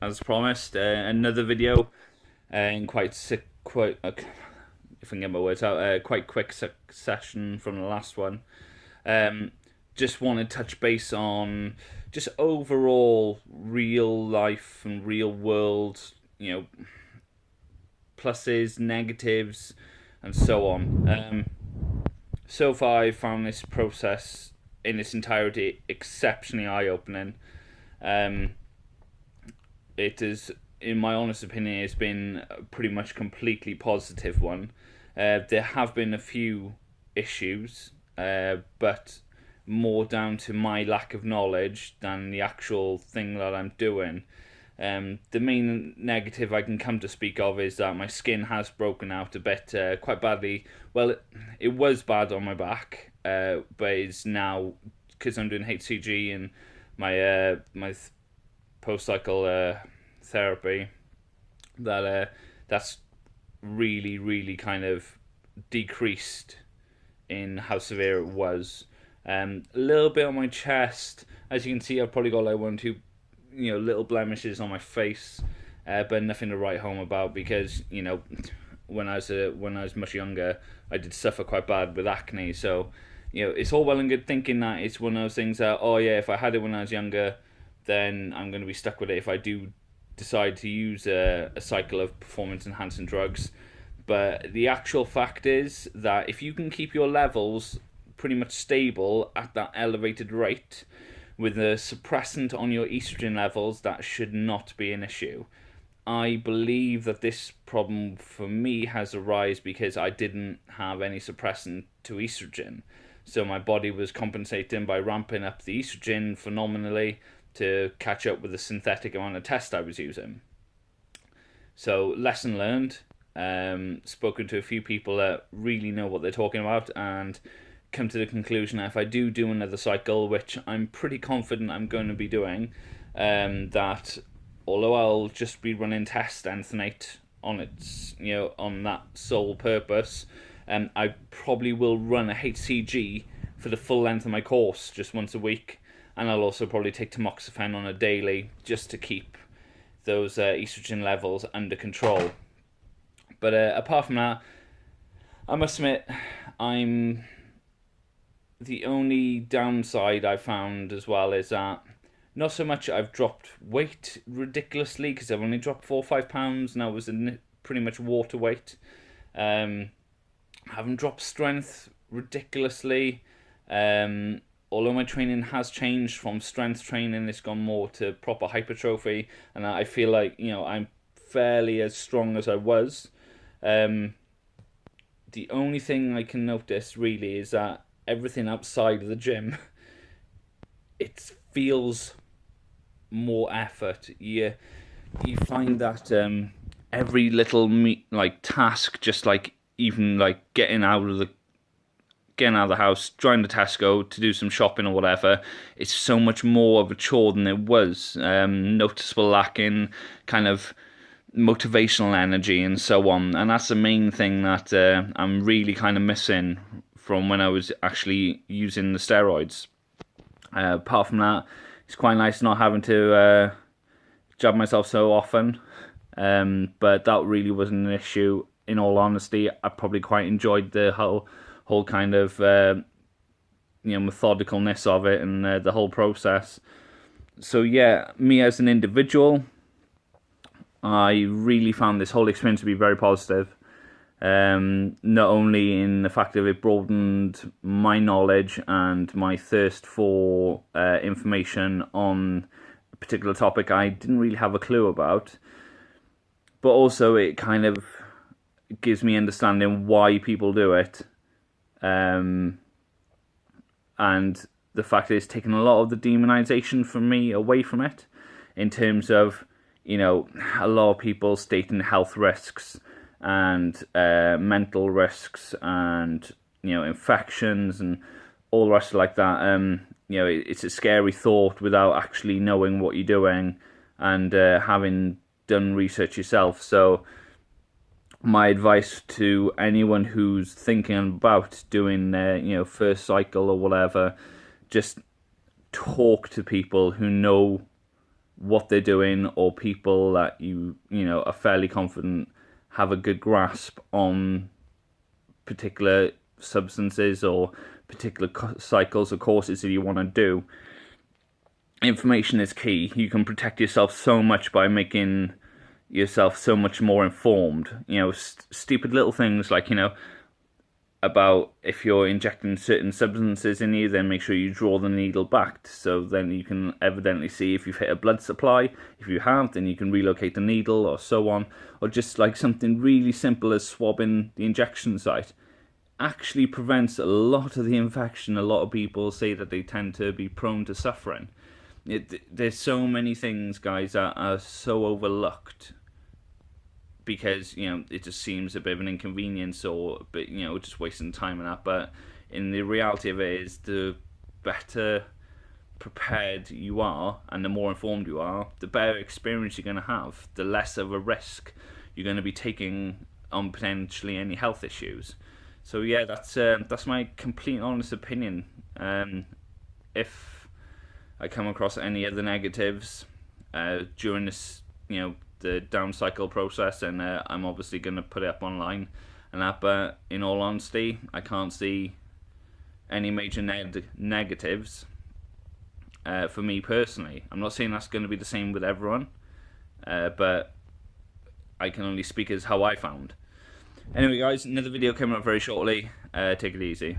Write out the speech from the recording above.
as promised, another video in quite if I can get my words out, quite quick succession from the last one. Um, just want to touch base on just overall real life and real world, pluses, negatives, and so on. So far, I found this process in its entirety exceptionally eye-opening. Um, it is, in my honest opinion, it's been a pretty much completely positive one. There have been a few issues, but more down to my lack of knowledge than the actual thing that I'm doing. The main negative I can come to speak of is that my skin has broken out a bit, quite badly. Well, it was bad on my back, but it's now, because I'm doing HCG and my post cycle therapy, that's really kind of decreased in how severe it was. A little bit on my chest, as you can see, I've probably got like one, two, little blemishes on my face, but nothing to write home about because when I was much younger, I did suffer quite bad with acne. So it's all well and good thinking that it's one of those things that, oh yeah, if I had it when I was younger, then I'm going to be stuck with it if I do decide to use a cycle of performance enhancing drugs. But the actual fact is that if you can keep your levels pretty much stable at that elevated rate with a suppressant on your estrogen levels, that should not be an issue. I believe that this problem for me has arisen because I didn't have any suppressant to estrogen. So my body was compensating by ramping up the estrogen phenomenally to catch up with the synthetic amount of test I was using. So lesson learned. Spoken to a few people that really know what they're talking about and come to the conclusion that if I do another cycle, which I'm pretty confident I'm going to be doing, that although I'll just be running test Anthenate on its, on that sole purpose, I probably will run a HCG for the full length of my course just once a week, and I'll also probably take tamoxifen on a daily just to keep those estrogen levels under control. But apart from that, I must admit, I'm the only downside I found as well is that not so much I've dropped weight ridiculously because I've only dropped 4 or 5 pounds and I was in pretty much water weight. Haven't dropped strength ridiculously. Although my training has changed from strength training, it's gone more to proper hypertrophy, and I feel like I'm fairly as strong as I was. The only thing I can notice really is that everything outside of the gym, it feels more effort. You find that every little task, just like even like getting out of the house, driving to Tesco to do some shopping or whatever, it's so much more of a chore than it was. Noticeable lack in kind of motivational energy and so on. And that's the main thing that I'm really kind of missing from when I was actually using the steroids. Apart from that, it's quite nice not having to jab myself so often. But that really wasn't an issue. In all honesty, I probably quite enjoyed the whole kind of methodicalness of it and the whole process. So yeah, me as an individual, I really found this whole experience to be very positive. Not only in the fact that it broadened my knowledge and my thirst for information on a particular topic I didn't really have a clue about, but also it kind of gives me understanding why people do it. And the fact that it's taken a lot of the demonization from me away from it, in terms of, a lot of people stating health risks and mental risks and, infections and all the rest like that. It's a scary thought without actually knowing what you're doing and having done research yourself. So my advice to anyone who's thinking about doing their first cycle or whatever, just talk to people who know what they're doing, or people that you know are fairly confident have a good grasp on particular substances or particular cycles or courses that you want to do. Information is key. You can protect yourself so much by making yourself so much more informed. You know, stupid little things like, you know, about if you're injecting certain substances in you, then make sure you draw the needle back, so then you can evidently see if you've hit a blood supply. If you have, then you can relocate the needle, or so on. Or just like something really simple as swabbing the injection site actually prevents a lot of the infection. A lot of people say that they tend to be prone to suffering. There's so many things, guys, that are so overlooked because, you know, it just seems a bit of an inconvenience, or a bit, you know, just wasting time and that. But in the reality of it is, the better prepared you are and the more informed you are, the better experience you're going to have, the less of a risk you're going to be taking on potentially any health issues. So yeah, that's my complete honest opinion. If I come across any other negatives during this, you know, the down cycle process, and I'm obviously going to put it up online and that, but in all honesty, I can't see any major negatives for me personally. I'm not saying that's going to be the same with everyone, but I can only speak as how I found. Anyway, guys, another video coming up very shortly. Take it easy.